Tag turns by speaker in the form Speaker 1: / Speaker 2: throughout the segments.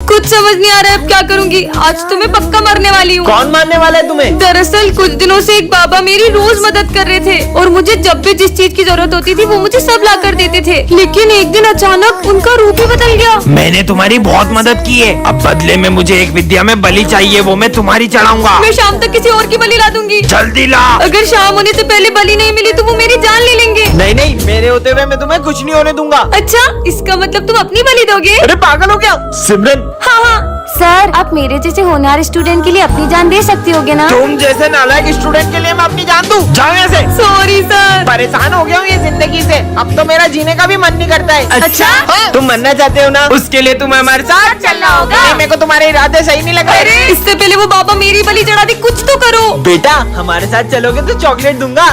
Speaker 1: कुछ समझ नहीं आ रहा है अब क्या करूंगी। आज तो मैं पक्का मरने वाली हूँ।
Speaker 2: कौन मारने वाला है तुम्हें?
Speaker 1: दरअसल कुछ दिनों से एक बाबा मेरी रोज मदद कर रहे थे और मुझे जब भी जिस चीज की जरूरत होती थी वो मुझे सब ला कर देते थे, लेकिन एक दिन अचानक उनका रूप ही बदल गया।
Speaker 3: मैंने तुम्हारी बहुत मदद की है, अब बदले में मुझे एक विद्या में बलि चाहिए, वो मैं तुम्हारी चढ़ाऊंगा।
Speaker 1: मैं शाम तक किसी और की बलि ला दूंगी।
Speaker 3: जल्दी ला।
Speaker 1: अगर शाम होने से पहले बलि नहीं मिली तो वो मेरी जान ले लेंगे।
Speaker 2: नहीं नहीं, मेरे होते हुए मैं तुम्हें कुछ नहीं होने दूंगा।
Speaker 1: अच्छा, इसका मतलब तुम अपनी बलि दोगे?
Speaker 2: अरे पागल हो क्या सिमरन?
Speaker 1: हाँ हाँ सर, आप मेरे जैसे होनहार स्टूडेंट के लिए अपनी जान दे सकती होगे ना?
Speaker 2: तुम जैसे नालायक स्टूडेंट के लिए मैं अपनी जान दूं? जाओ यहाँ से।
Speaker 1: Sorry sir.
Speaker 2: परेशान हो गया हूँ ये जिंदगी से, अब तो मेरा जीने का भी मन नहीं करता है।
Speaker 1: अच्छा?
Speaker 2: हाँ? तुम मरना चाहते हो ना, उसके लिए तुम्हें हमारे साथ
Speaker 1: चलना होगा।
Speaker 2: नहीं, मेरे को तुम्हारे इरादे सही नहीं लग
Speaker 1: अरे
Speaker 2: रहे।
Speaker 1: इससे पहले वो बाबा मेरी बलि चढ़ा दी, कुछ तो करो।
Speaker 2: बेटा हमारे साथ चलोगे तो चॉकलेट दूंगा।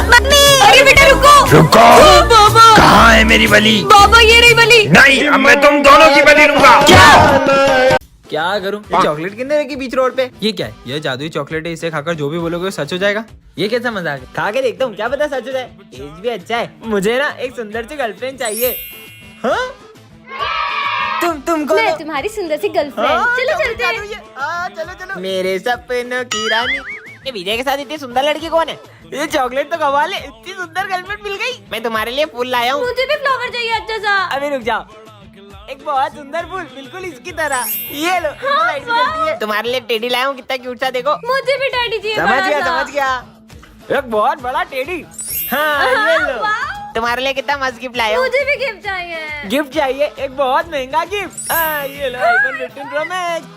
Speaker 1: अरे बेटा रुको।
Speaker 3: रुको।
Speaker 1: ओ, बाबा
Speaker 3: कहाँ है मेरी बलि?
Speaker 1: बाबा ये रही बलि।
Speaker 3: नहीं, अब मैं तुम दोनों की बलि लूंगा।
Speaker 4: क्या करूं? ये चॉकलेट कितने रखी बीच रोड पे? ये क्या है? ये जादुई चॉकलेट है, इसे खाकर जो भी बोलोगे वो सच हो जाएगा। ये कैसा मजाक है? खा के देखता हूँ, क्या पता सच हो जाए। टेस्ट भी अच्छा है। मुझे ना एक सुंदर सी गर्लफ्रेंड चाहिए। हाँ? तुम कौन
Speaker 1: मैं
Speaker 4: हो?
Speaker 1: तुम्हारी सुंदर सी गर्लफ्रेंड।
Speaker 4: हाँ,
Speaker 1: चलो
Speaker 4: चॉकलेट
Speaker 1: चलते हैं।
Speaker 4: जादुई है। हाँ, चलो चलो। मेरे सपनों की रानी। ये विजय के साथ इतनी सुंदर लड़की कौन है? ये चॉकलेट तो कमाल है, इतनी सुंदर गर्लफ्रेंड मिल गई। मैं तुम्हारे लिए फूल लाया हूँ।
Speaker 1: मुझे भी फ्लावर चाहिए अच्छा सा।
Speaker 4: अभी रुक जाओ, एक बहुत सुंदर फूल बिल्कुल इसकी तरह। ये लो, इसको लाइट भी जलती है। तुम्हारे लिए टेडी लाया हूँ, कितना क्यूट सा, देखो।
Speaker 1: मुझे भी डैडी चाहिए।
Speaker 4: समझ
Speaker 1: बड़ा
Speaker 4: गया
Speaker 1: सा।
Speaker 4: समझ गया, एक बहुत बड़ा टेडी। हाँ, ये लो। तुम्हारे लिए कितना मस्त गिफ्ट लाया हूँ।
Speaker 1: मुझे भी गिफ्ट चाहिए।
Speaker 4: गिफ्ट चाहिए? एक बहुत महंगा गिफ्ट। ये लो, iPhone 15 Pro Max।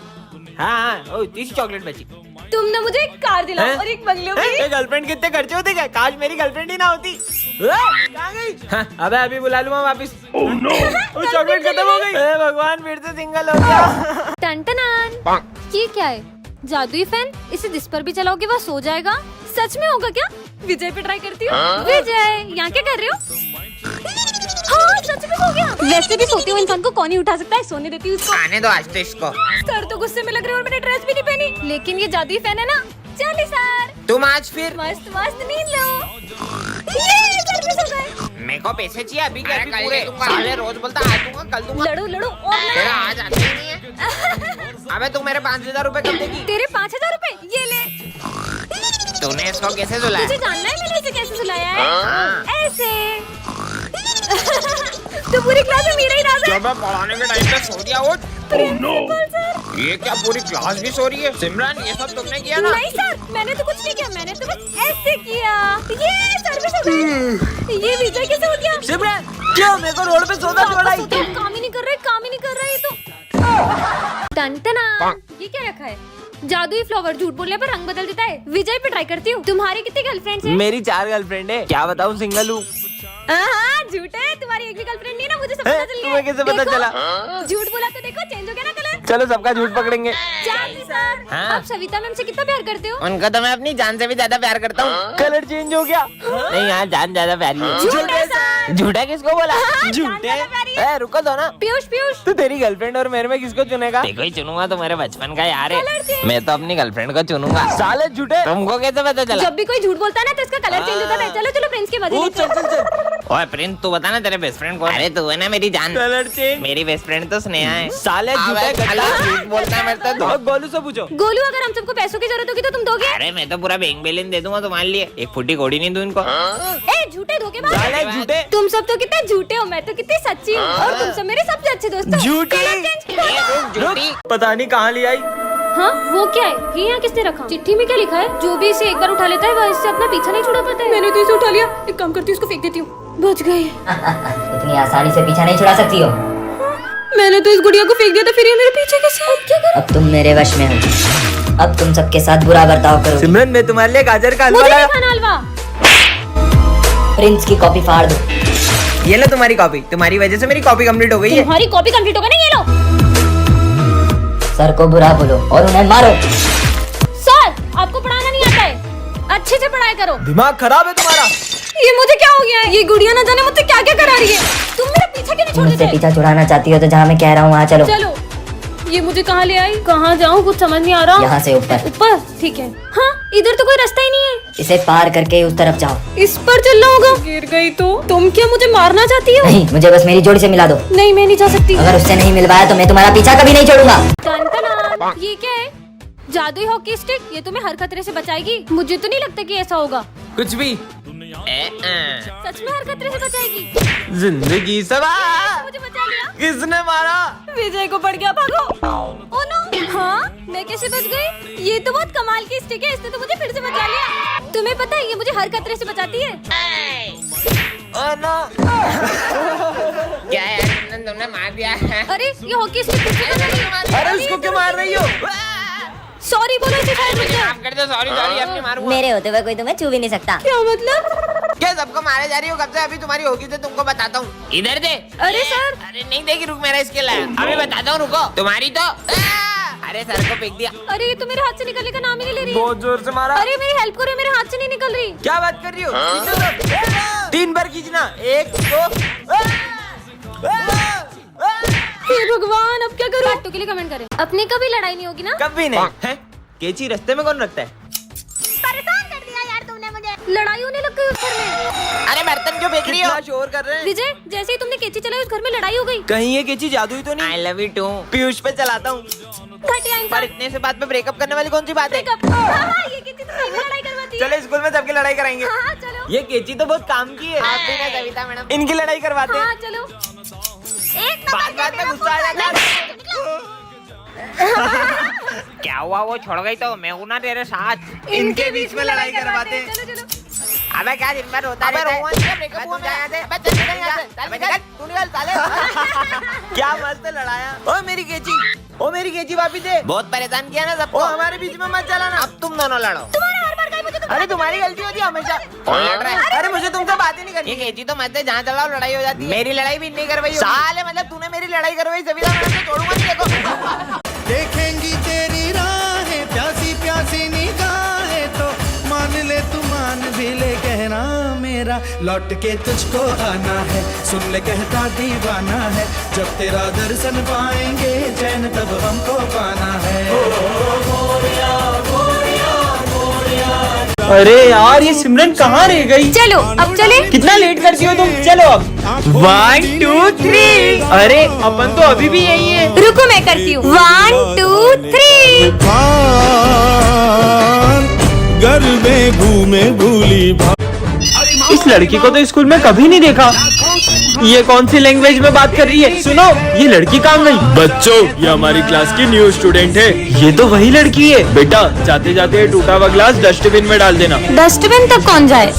Speaker 4: हाँ, इतनी सी चॉकलेट बची।
Speaker 1: तुम ना मुझे एक कार दिलाओ
Speaker 4: हैं?
Speaker 1: और एक बंगलो भी।
Speaker 4: गर्लफ्रेंड कितने खर्चे होते क्या? काश मेरी गर्लफ्रेंड ही ना होती। कहाँ गई? हाँ, अबे अभी बुला लूंगा वापिस। वो चॉकलेट खत्म हो गई। हे भगवान, फिर से सिंगल हो गया।
Speaker 1: टन ये क्या है? जादुई फैन? इसे जिस पर भी चलाओगे वह सो जाएगा। सच में होगा क्या? विजय पे ट्राई करती हूँ। विजय यहाँ क्या कर रहे हो? हाँ सच में हो गया। वैसे भी सोते हुए इंसान को कौन ही उठा सकता है, सोने देती हूँ उसको।
Speaker 4: आने दो आज तो इसको।
Speaker 1: सर तो गुस्से में लग रहे हैं और मैंने ड्रेस भी नहीं पहनी, लेकिन ये जादुई फैन है ना। चलिए सर,
Speaker 4: तुम आज फिर
Speaker 1: मस्त मस्त नींद लो। ये सर भी सो गए।
Speaker 4: मेरे को पैसे चाहिए अभी के अभी पूरे। साले रोज बोलता आज दूंगा कल दूंगा।
Speaker 1: लड़ो लड़ो और लड़ो।
Speaker 4: तेरा आज आता ही नहीं है। अबे तू मेरे 5,000 रुपए कब देगी?
Speaker 1: तेरे 5,000 रुपए ये ले।
Speaker 4: तूने इसको कैसे सुलाया?
Speaker 1: मुझे जानना है मैंने इसे कैसे सुलाया है।
Speaker 4: हाँ।
Speaker 1: ऐसे। तो पूरी क्लास में मेरा ही राज है।
Speaker 4: जब मैं पढ़ाने के टाइम पे सो गया वो।
Speaker 1: Principal sir.
Speaker 4: ये क्या पूरी क्लास भी सो रही है? सिमरन ये सब तुमने किया ना?
Speaker 1: नहीं सर, मैंने तो कुछ नहीं किया, मैंने तो बस ऐसे किया। ये सर भी सो गए। ये विजय कैसे हो गया?
Speaker 4: सिमरन क्यों मेरे को रोड पे सोता छोड़ा?
Speaker 1: काम ही नहीं कर रहा है, काम ही नहीं कर रहा है ये तो। टन ये क्या रखा है? जादुई फ्लावर झूठ बोलने पर रंग बदल देता है। विजय पे ट्राई करती हूँ। तुम्हारी कितनी गर्लफ्रेंड्स हैं?
Speaker 4: मेरी 4 गर्लफ्रेंड है। क्या बताऊँ, सिंगल हूँ।
Speaker 1: हाँ झूठ है, तुम्हारी एक भी गर्लफ्रेंड नहीं है ना, मुझे सब पता चल गया।
Speaker 4: तुम्हें कैसे पता
Speaker 1: देखो,
Speaker 4: चला?
Speaker 1: झूठ बोला तो देखो चेंज हो गया ना कलर।
Speaker 4: चलो सबका झूठ पकड़ेंगे।
Speaker 1: चांदी सर,
Speaker 4: हाँ।
Speaker 1: आप सविता मैम से कितना प्यार करते हो?
Speaker 4: उनका तो मैं अपनी जान से भी ज्यादा प्यार करता हूँ। कलर चेंज हो गया। नहीं यार, जान ज्यादा प्यारी है।
Speaker 1: झूठ है सर।
Speaker 4: झूठा किसको बोला?
Speaker 1: हाँ,
Speaker 4: झूठे?
Speaker 1: जान ज्यादा प्यारी है।
Speaker 4: रुको दो ना।
Speaker 1: पीयूष पीयूष।
Speaker 4: तू तेरी गर्लफ्रेंड और मेरे में किसको चुनेगा? देखो ही चुनूंगा तो मेरे बचपन का यार
Speaker 1: कलर
Speaker 4: है।
Speaker 1: चेंज।
Speaker 4: मैं तो अपनी गर्लफ्रेंड को चुनूंगा। साले झूठे, तुमको कैसे पता चला?
Speaker 1: जब भी कोई झूठ बोलता है ना तो इसका कलर चेंज होता है। चलो चलो प्रिंस के मजे लेते हैं।
Speaker 4: ओए प्रिंस, तू बता ना तेरे बेस्ट फ्रेंड कौन? अरे तू है ना मेरी जान। Colour change. मेरी बेस्ट फ्रेंड तो स्नेहा है। साले झूठे, झूठ बोलता है मेरे तो। गोलू से पूछो।
Speaker 1: गोलू, अगर हम सबको पैसों की जरूरत होगी तो तुम दोगे?
Speaker 4: अरे मैं तो पूरा बैंक बैलेंस दे दूंगा तुम्हारे लिए। एक फुटी घोड़ी नहीं दूं इनको।
Speaker 1: ए झूठे धोखेबाज।
Speaker 4: साले झूठे।
Speaker 1: तुम सब तो कितने झूठे हो, मैं तो कितनी सच्ची हूँ। और तुम सब मेरे सबसे अच्छे दोस्त हो।
Speaker 4: झूठी।
Speaker 1: Colour change.
Speaker 4: झूठी। पता नहीं कहाँ ले आई।
Speaker 1: हाँ वो क्या है? ये यहाँ किसने रखा? चिट्ठी में क्या लिखा है? जो भी इसे एक बार उठा लेता है वह इससे अपना पीछा नहीं छुड़ा पाता है। मैंने तो इसे उठा लिया। एक काम करती हूँ, इसको फेंक देती हूँ। बच गए।
Speaker 5: इतनी आसानी से पीछा नहीं छुड़ा सकती हो।
Speaker 1: मैंने तो इस गुड़िया को फेंक दिया था, फिर ये मेरे पीछे कैसे? अब क्या करूं?
Speaker 5: अब तुम मेरे वश में हो। अब तुम सबके साथ बुरा बर्ताव करो।
Speaker 4: सिमरन, मैं तुम्हारे लिए गाजर का हलवा
Speaker 1: मुझे
Speaker 4: लाया।
Speaker 1: नहीं खाना हलवा।
Speaker 5: प्रिंस की कॉपी फाड़ दो।
Speaker 4: ये लो तुम्हारी कॉपी। तुम्हारी वजह से मेरी कॉपी कंप्लीट हो गई है।
Speaker 1: तुम्हारी कॉपी कंप्लीट हो गई ना, ये लो।
Speaker 5: सर को बुरा बोलो और उन्हें मारो।
Speaker 1: सर आपको पढ़ाना नहीं आता है, अच्छे से पढ़ाई करो।
Speaker 4: दिमाग खराब है तुम्हारा।
Speaker 1: ये मुझे क्या हो गया है? ये गुड़िया ना जाने मुझसे क्या क्या करा रही है। तुम मेरा पीछा क्यों नहीं छोड़
Speaker 5: मुझसे
Speaker 1: देते?
Speaker 5: पीछा छुड़ाना चाहती हो तो जहाँ मैं कह रहा हूँ वहाँ चलो।
Speaker 1: चलो। ये मुझे कहाँ ले आई? कहाँ जाऊँ कुछ समझ नहीं आ रहा।
Speaker 5: यहाँ से ऊपर।
Speaker 1: ऊपर? ठीक है। हाँ इधर तो कोई रास्ता ही नहीं है।
Speaker 5: इसे पार करके उस तरफ जाओ।
Speaker 1: इस पर चलना होगा। गिर गई तो तुम क्या मुझे मारना चाहती हो?
Speaker 5: नहीं, मुझे बस मेरी जोड़ी से मिला दो।
Speaker 1: नहीं, मैं नहीं जा सकती।
Speaker 5: अगर उससे नहीं मिलवाया तो मैं तुम्हारा पीछा कभी नहीं छोड़ूंगा।
Speaker 1: टन-टन-टन। ये क्या है? जादुई हॉकी स्टिक? ये तुम्हें हर खतरे से बचाएगी? मुझे तो नहीं लगता कि ऐसा होगा।
Speaker 4: कुछ भी
Speaker 1: सच में हर खतरे से बचाएगी?
Speaker 4: जिंदगी सवार।
Speaker 1: मुझे बचा लिया।
Speaker 4: किसने मारा?
Speaker 1: विजय को पड़ गया, भागो। Oh no. हाँ, मैं कैसे बच गई? ये तो बहुत कमाल की स्टिक है, इसने तो मुझे फिर से बचा लिया। तुम्हें पता है ये मुझे हर खतरे से बचाती है।
Speaker 4: Oh no.
Speaker 2: क्या यार, तुमने मार दिया है।
Speaker 1: अरे ये हॉकी स्टिक फिर से बचा रही है।
Speaker 4: अरे उसको क्यों मार रही हो?
Speaker 1: सॉरी बोलो इसे, शायद रुक जाए।
Speaker 2: माफ कर दो, सॉरी सॉरी, अब नहीं मारूंगा।
Speaker 5: मेरे होते हुए कोई तुम्हें छू भी नहीं सकता।
Speaker 1: क्या मतलब?
Speaker 2: क्या सबको मारे जा रही हो कब से? अभी तुम्हारी होगी तो तुमको बताता हूँ। इधर दे।
Speaker 1: अरे सर।
Speaker 2: अरे नहीं देगी, रुक, मेरा इसके लाया। अभी बताता हूँ, रुको। तुम्हारी तो अरे सर को फेंक दिया।
Speaker 1: अरे ये तो मेरे हाथ से निकलने का नाम ही नहीं ले रही है।
Speaker 4: बहुत जोर से मारा।
Speaker 1: अरे मेरी हेल्प करो, मेरे हाथ से नहीं निकल रही।
Speaker 4: क्या बात कर रही हो? खींचो तो। 3 बार खींचना। 1 2।
Speaker 1: हे भगवान, अब क्या करूं? पार्ट 2 के लिए कमेंट करें। अपनी कभी लड़ाई नहीं होगी ना?
Speaker 4: कभी नहीं है। केची रास्ते में कौन रखता है?
Speaker 1: परेशान कर दिया यार तुमने मुझे। लड़ाई होने लग गई उस घर में।
Speaker 2: अरे बर्तन क्यों फेंक रही हो?
Speaker 4: कितना शोर कर रहे हैं।
Speaker 1: विजय, जैसे ही तुमने केची चलाई उस घर में लड़ाई हो गई।
Speaker 4: कहीं ये केची जादुई तो नहीं?
Speaker 2: I love you too.
Speaker 4: Piyush पे चलाता हूँ।
Speaker 1: घटिया
Speaker 2: पर
Speaker 1: इंसान।
Speaker 2: इतने से बात पे ब्रेकअप करने वाली कौन सी बात है?
Speaker 1: हाँ, ये केची तो सही में लड़ाई करवाती है।
Speaker 4: चलो स्कूल में सबकी लड़ाई कराएंगे।
Speaker 1: हाँ, चलो।
Speaker 4: ये केची तो बहुत काम की है।
Speaker 2: आप भी ना सविता मैडम।
Speaker 4: इनकी लड़ाई करवाते
Speaker 1: हाँ,
Speaker 4: हैं।
Speaker 1: चलो। एक
Speaker 4: बात में गुस्सा आ जाता है।
Speaker 2: क्या हुआ, वो छोड़ गई तो मैं हूं ना तेरे साथ।
Speaker 4: इनके बीच में लड़ाई करवाते हैं।
Speaker 1: चलो चलो।
Speaker 2: अबे क्या दिन भर होता रहता है? ब्रेकअप हुआ यहाँ से। अबे चल निकल यहाँ से। अबे निकल, तू निकल साले।
Speaker 4: क्या मस्त लड़ाया। ओ मेरी केची, ओ मेरी केची वापस दे।
Speaker 2: बहुत परेशान किया ना
Speaker 4: ओ
Speaker 2: सबको।
Speaker 4: हमारे बीच में मत चलाना।
Speaker 2: अब तुम दोनों लड़ो।
Speaker 1: तुम्हारा हर बार का ही मुझे तो
Speaker 4: अरे तुम्हारी गलती होती है हमेशा।
Speaker 2: कौन लड़ रहा है?
Speaker 4: अरे मुझे तुमसे बात ही नहीं
Speaker 2: ये
Speaker 4: करनी।
Speaker 2: केची तो मत है, जहाँ चलाओ लड़ाई हो जाती है। मेरी लड़ाई भी नहीं करवाई होगी। साले मतलब तूने मेरी लड़ाई करवाई, सविता मैडम से छोड़ूंगा नहीं। देखो
Speaker 6: देखेंगी तेरी राहें, प्यासी प्यासी निगाहें, तो मान ले तू मान भी ले, कहना मेरा लौट के तुझको आना है, सुन ले कहता दीवाना है, जब तेरा दर्शन पाएंगे चैन तब हमको पाना है।
Speaker 4: अरे यार ये सिमरन कहाँ रह गई?
Speaker 1: चलो अब चले।
Speaker 4: कितना लेट करती हो तुम? चलो अब 1 2 3। अरे अपन तो अभी भी यही है।
Speaker 1: रुको मैं करती हूँ। 1 2 3।
Speaker 6: घर में घूमे भूली
Speaker 4: इस लड़की को तो स्कूल में कभी नहीं देखा। ये कौन सी लैंग्वेज में बात कर रही है? सुनो, ये लड़की कहाँ गई? बच्चों, ये हमारी क्लास की न्यू स्टूडेंट है। ये तो वही लड़की है। बेटा जाते जाते टूटा हुआ ग्लास डस्टबिन में डाल देना।
Speaker 1: डस्टबिन तक कौन जाए?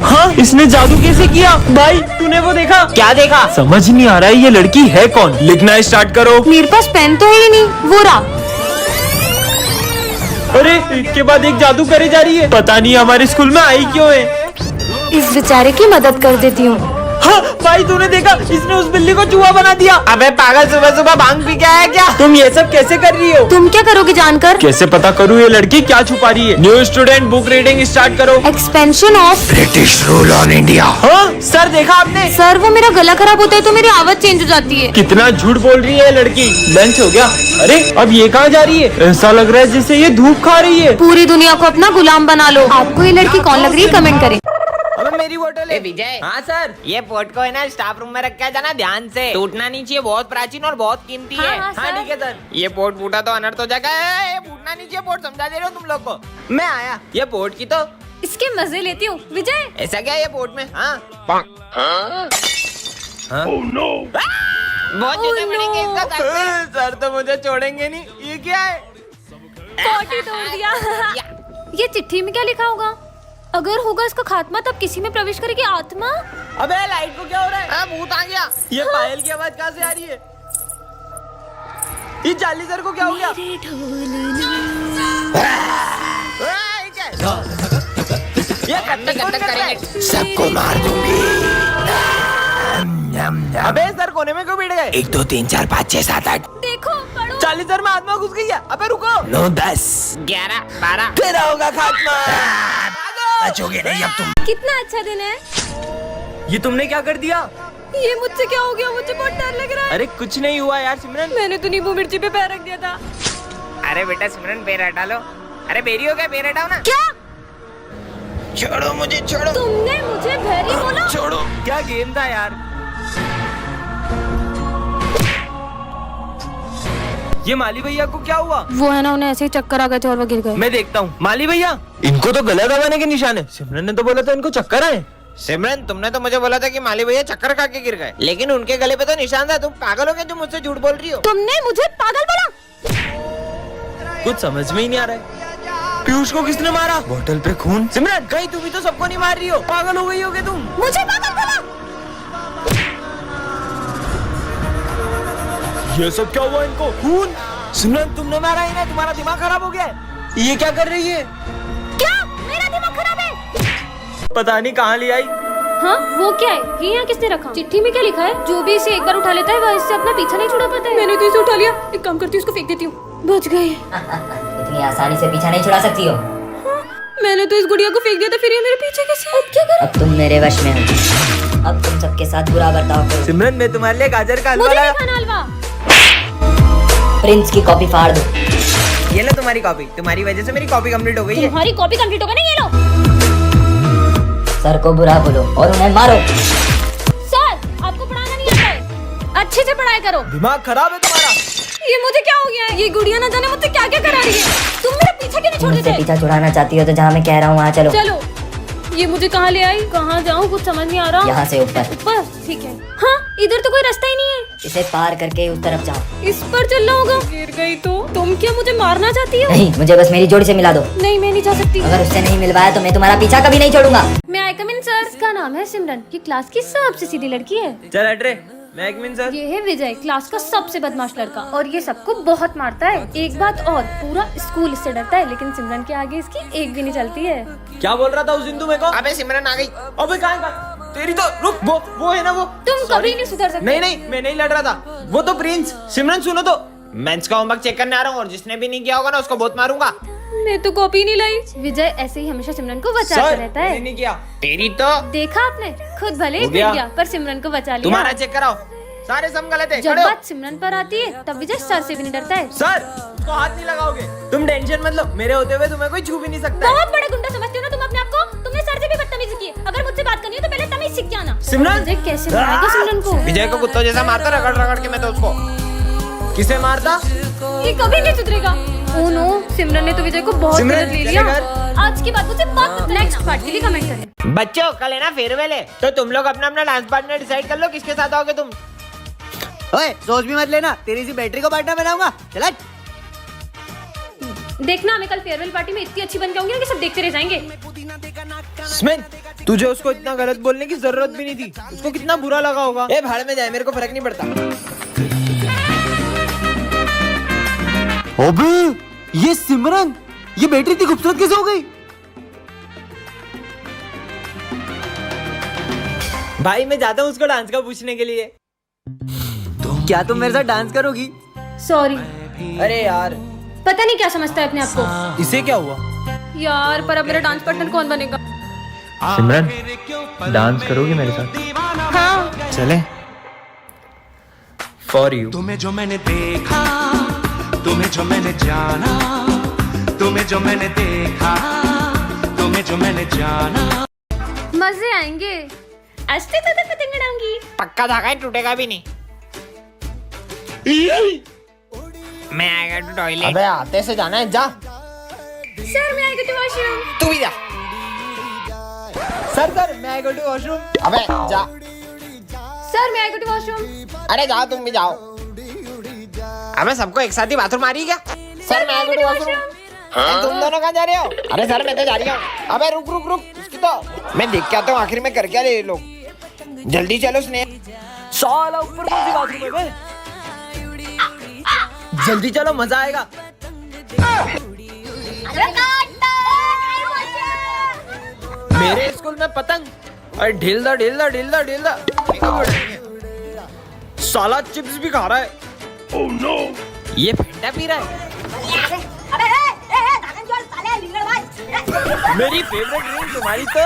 Speaker 4: हाँ, इसने जादू कैसे किया? भाई तूने वो देखा? क्या देखा? समझ नहीं आ रहा है ये लड़की है कौन। लिखना स्टार्ट करो।
Speaker 1: मेरे पास पेन तो है ही नहीं। वो रहा।
Speaker 4: अरे एक के बाद एक जादू करे जा रही है। पता नहीं हमारे स्कूल में आई क्यों है।
Speaker 1: इस बेचारे की मदद कर देती हूँ।
Speaker 4: हाँ भाई तूने देखा, इसने उस बिल्ली को चूहा बना दिया। अबे पागल, सुबह सुबह भांग पी के आया क्या? तुम ये सब कैसे कर रही हो?
Speaker 1: तुम क्या करोगे जानकर?
Speaker 4: कैसे पता करूँ ये लड़की क्या छुपा रही है? New student book reading start करो।
Speaker 1: Expansion of.
Speaker 3: British rule on India.
Speaker 4: हाँ सर देखा आपने?
Speaker 1: सर वो मेरा गला खराब होता है तो मेरी आवाज चेंज हो जाती है।
Speaker 4: कितना झूठ बोल रही है लड़की। लंच हो गया? अरे अब ये कहाँ जा रही है? ऐसा लग रहा है जैसे ये धूप खा रही है।
Speaker 1: पूरी दुनिया को अपना गुलाम बना लो। आपको ये लड़की कौन लग रही है? कमेंट करें।
Speaker 4: अबे मेरी बोतल है।
Speaker 2: विजय।
Speaker 4: हाँ सर।
Speaker 2: ये पोर्ट को है ना स्टाफ रूम में रख के जाना, ध्यान से। टूटना नहीं चाहिए, बहुत प्राचीन और बहुत कीमती है।
Speaker 1: हाँ,
Speaker 4: हाँ ठीक है सर।
Speaker 2: ये पोर्ट फूटा तो अनर्थ हो जाएगा। ये फूटना नहीं चाहिए पोर्ट, समझा दे रहे हो तुम लोग को।
Speaker 4: मैं आया। ये पोर्ट की तो
Speaker 1: इसके मजे लेती हूँ। विजय
Speaker 2: ऐसा क्या है ये पोर्ट में? हाँ बहुत जूते पड़ेंगे इसका सर पे।
Speaker 4: सर तो मुझे छोड़ेंगे नहीं। ये क्या है?
Speaker 1: पॉटी तोड़ दिया। ये चिट्ठी में क्या लिखा होगा? अगर होगा इसका खात्मा तब किसी में प्रवेश करेगी आत्मा।
Speaker 4: अबे लाइट को क्या हो रहा है?
Speaker 2: भूत आ गया।
Speaker 4: ये पायल की आवाज कहाँ से आ रही है? ये जाली सर को क्या हो गया? ये कब तक कौन कर रहा है?
Speaker 3: सबको मार दूंगी।
Speaker 4: अबे सर कोने में क्यों बैठ गए?
Speaker 3: 1 2 3 4 5 6 7 8
Speaker 1: देखो पढ़ो।
Speaker 4: चालीस सर में आत्मा घुस गई है। अबे रुको।
Speaker 3: 9 10
Speaker 2: 11 12।
Speaker 4: तेरा होगा खात्मा।
Speaker 3: बचोगे नहीं अब तुम।
Speaker 1: कितना अच्छा दिन है।
Speaker 4: ये तुमने क्या कर दिया?
Speaker 1: ये मुझसे क्या हो गया? मुझे बहुत डर लग रहा है।
Speaker 4: अरे कुछ नहीं हुआ यार सिमरन।
Speaker 1: मैंने तो नींबू मिर्ची पे पैर रख दिया था।
Speaker 2: अरे बेटा सिमरन पैर हटा लो। अरे बेरी हो गया, पैर हटाओ ना।
Speaker 1: क्या?
Speaker 3: छोड़ो मुझे, छोड़ो,
Speaker 1: तुमने मुझे भैरी बोला?
Speaker 3: छोड़ो।
Speaker 4: क्या गेम था यार। ये माली भैया को क्या हुआ?
Speaker 1: वो है ना, उन्हें ऐसे ही चक्कर आ गए थे और वो गिर गए।
Speaker 4: मैं देखता हूँ। माली भैया, इनको तो गला दबाने के निशान है। सिमरन ने तो बोला था इनको चक्कर आए।
Speaker 2: सिमरन, तुमने तो मुझे बोला था कि माली भैया चक्कर खा के गिर गए, लेकिन उनके गले पे तो निशान था। तुम पागल हो गए जो मुझसे झूठ बोल रही हो?
Speaker 1: तुमने मुझे पागल बोला?
Speaker 4: कुछ समझ में ही नहीं आ रहा है। पीयूष को किसने मारा? बोतल पे खून। सिमरन, कहीं तुम भी तो सबको नहीं मार रही हो? पागल हो गई होगे तुम।
Speaker 1: मुझे पागल बोला?
Speaker 4: ये सब क्या हुआ इनको? खून? सिमरन, तुमने मारा ही नहीं, तुम्हारा दिमाग खराब हो गया है। ये क्या कर रही है?
Speaker 1: क्या मेरा दिमाग खराब है?
Speaker 4: पता नहीं कहाँ ले आई।
Speaker 1: हाँ, वो क्या है? ये यहाँ किसने रखा? चिट्ठी में क्या लिखा है? जो भी इसे एक बार उठा लेता है वह इससे अपना पीछा नहीं छुड़ा पाता है। मैंने तो इसे उठा लिया। एक काम करती हूँ, उसको फेंक देती हूँ। बच गए।
Speaker 5: इतनी आसानी से पीछा नहीं छुड़ा सकती हो।
Speaker 1: मैंने तो इस गुड़िया को फेंक दिया था, फिर ये मेरे पीछे कैसे? अब क्या करूं?
Speaker 5: अब तुम मेरे वश में हो। अब तुम सबके साथ बुरा बर्ताव करो।
Speaker 4: सिमरन, मैं तुम्हारे लिए गाजर का हलवा
Speaker 1: मुझे
Speaker 4: लाया।
Speaker 1: नहीं खाना हलवा।
Speaker 5: प्रिंस की कॉपी फाड़ दो।
Speaker 2: ये लो तुम्हारी कॉपी। तुम्हारी वजह से मेरी कॉपी कंप्लीट हो गई है।
Speaker 1: तुम्हारी कॉपी कंप्लीट होगा नहीं? ये लो।
Speaker 5: सर को बुरा बोलो और उन्हें मारो।
Speaker 1: सर, आपको पढ़ाना नहीं आता है? अच्छे से पढ़ाई करो।
Speaker 4: दिमाग खराब है तुम्हारा।
Speaker 1: ये मुझे क्या हो गया है? ये गुड़िया ना जाने मुझसे क्या क्या करा रही है। तुम मेरा पीछा क्यों नहीं छोड़
Speaker 5: मुझसे
Speaker 1: देते?
Speaker 5: पीछा छुड़ाना चाहती हो तो जहाँ मैं कह रहा हूँ वहाँ चलो।
Speaker 1: चलो। ये मुझे कहाँ ले आई? कहाँ जाऊँ? कुछ समझ नहीं आ रहा।
Speaker 5: यहाँ से ऊपर।
Speaker 1: ऊपर? ठीक है। हाँ, इधर तो कोई रास्ता ही नहीं है।
Speaker 5: इसे पार करके उस तरफ जाओ।
Speaker 1: इस पर चलना होगा। गिर गई तो? तुम क्या मुझे मारना चाहती हो?
Speaker 5: नहीं, मुझे बस मेरी जोड़ी से मिला दो।
Speaker 1: नहीं, मैं नहीं जा सकती।
Speaker 5: अगर उससे नहीं मिलवाया तो मैं तुम्हारा पीछा कभी नहीं छोड़ूंगा।
Speaker 1: मैं आई कम इन सर। इसका नाम है सिमरन। ये क्लास की सबसे सीधी लड़की है।
Speaker 4: चल हट रे। मैं एक मिनट सर।
Speaker 1: ये है विजय, क्लास का सबसे बदमाश लड़का, और ये सबको बहुत मारता है। एक बात और, पूरा स्कूल इससे डरता है, लेकिन सिमरन के आगे इसकी एक भी नहीं चलती है।
Speaker 4: क्या बोल रहा था उस दिन तू मेरे को?
Speaker 2: अबे सिमरन आ गई।
Speaker 4: अबे कहाँ? तेरी तो रुक। वो है ना वो।
Speaker 1: तुम कभी नहीं सुधर सकते।
Speaker 4: नहीं नहीं, मैं नहीं लड़ रहा था। वो तो प्रिंस। सिमरन सुनो तो।
Speaker 2: मैं इसका होमवर्क चेक करने आ रहा हूँ, और जिसने भी नहीं किया होगा ना उसको बहुत मारूंगा।
Speaker 1: मैं तो कॉपी नहीं लाई। विजय ऐसे ही हमेशा सिमरन को बचाता रहता
Speaker 4: मैंने
Speaker 1: है।
Speaker 4: नहीं किया।
Speaker 2: तेरी तो।
Speaker 1: देखा आपने? खुद भले ही
Speaker 4: हो गया।
Speaker 1: गिर गया पर सिमरन को बचा लिया।
Speaker 2: तुम्हारा चेक कराओ। सारे सम गलत है।
Speaker 1: जब
Speaker 2: खड़े हो।
Speaker 1: बात सिमरन पर आती है तब विजय सर से भी नहीं डरता है।
Speaker 4: सर, उसको हाथ नहीं लगाओगे। तुम टेंशन मत लो, मेरे होते हुए तुम्हें कोई छू भी नहीं सकता है।
Speaker 1: बहुत बड़ा गुंडा समझते हो ना तुम अपने आप को? तुमने सर से भी बदतमीजी की। अगर मुझसे बात करनी है तो पहले तमीज सीख के आना।
Speaker 4: सिमरन!
Speaker 1: विजय कैसे मारेगा सिमरन को?
Speaker 2: विजय को कुत्तों जैसा मारता रगड़ रगड़ के मैं तो उसको।
Speaker 4: किसे मारता?
Speaker 1: ये कभी नहीं सुधरेगा। ओह नो, सिमरन ने तो विजय को बहुत
Speaker 4: सिमरन,
Speaker 1: गलत ले लिया।
Speaker 4: चले
Speaker 1: आज की बात मुझे बात नेक्स्ट पार्ट के लिए कमेंट करें।
Speaker 2: बच्चों, कल है ना फेयरवेल है, तो तुम लोग अपना अपना डांस पार्टनर डिसाइड कर लो, किसके साथ आओगे तुम।
Speaker 7: ओए, सोच भी मत लेना, तेरी सी बैटरी को पार्टनर बनाऊंगा। चल
Speaker 1: देखना, मैं कल फेयरवेल पार्टी में इतनी अच्छी बन जाऊंगी ना कि सब देखते रह जाएंगे।
Speaker 4: स्मिन, तुझे उसको इतना गलत बोलने की जरूरत भी नहीं थी। उसको कितना बुरा लगा होगा।
Speaker 2: ए भाड़ में जाए, मेरे को फर्क नहीं पड़ता।
Speaker 7: अबे, ये सिमरन, ये बैटरी इतनी खूबसूरत कैसे हो गई?
Speaker 4: भाई मैं जाता हूँ उसको डांस का पूछने के लिए।
Speaker 7: क्या तुम मेरे साथ डांस करोगी?
Speaker 1: सॉरी,
Speaker 4: अरे यार,
Speaker 1: पता नहीं क्या समझता है अपने आप को।
Speaker 4: इसे क्या हुआ?
Speaker 1: यार, पर अब मेरा डांस पार्टनर कौन बनेगा?
Speaker 4: सिमरन, डांस करोगी मेरे साथ?
Speaker 1: हाँ।
Speaker 4: चले। For you.
Speaker 6: तुम्हें जो मैंने देखा, तुम्हें जो मैंने जाना, तुम्हें जो मैंने देखा, तुम्हें जो मैंने जाना।
Speaker 1: मजे आएंगे। अस्ते तो पतंग उड़ाऊंगी।
Speaker 2: पक्का धागा है, टूटेगा भी नहीं। मैं आएगा टू टॉयलेट।
Speaker 4: अबे आते से जाना है, जा।
Speaker 1: सर, मैं आएगा टू वॉशरूम।
Speaker 2: तू भी जा।
Speaker 4: सर मैं आई गो टू वॉशरूम।
Speaker 2: अबे जा।
Speaker 1: सर, मैं आएगा टू वॉशरूम।
Speaker 2: अरे जाओ, तुम भी जाओ। अबे सबको एक साथ ही बाथरूम आ रही है क्या? सर मैं आएगा टू वॉशरूम। तुम दोनों कहाँ जा रहे हो? अरे सर मैं तो जा रही हूँ। अबे रुक रुक रुक, इसकी तो मैं देख के आता हूँ आखिर में कर क्या रहे ये लोग। जल्दी चलो स्नेह।
Speaker 4: साला ऊपर कौन सी बाथरूम है बे? जल्दी चलो, मजा आएगा। मेरे स्कूल में पतंग। अरे ढील दा ढील दा ढील दा ढील दा। साला चिप्स भी खा रहा है। ओह नो, ये फेंटा पी रहा है। मेरी फेवरेट ड्रिंक तुम्हारी तो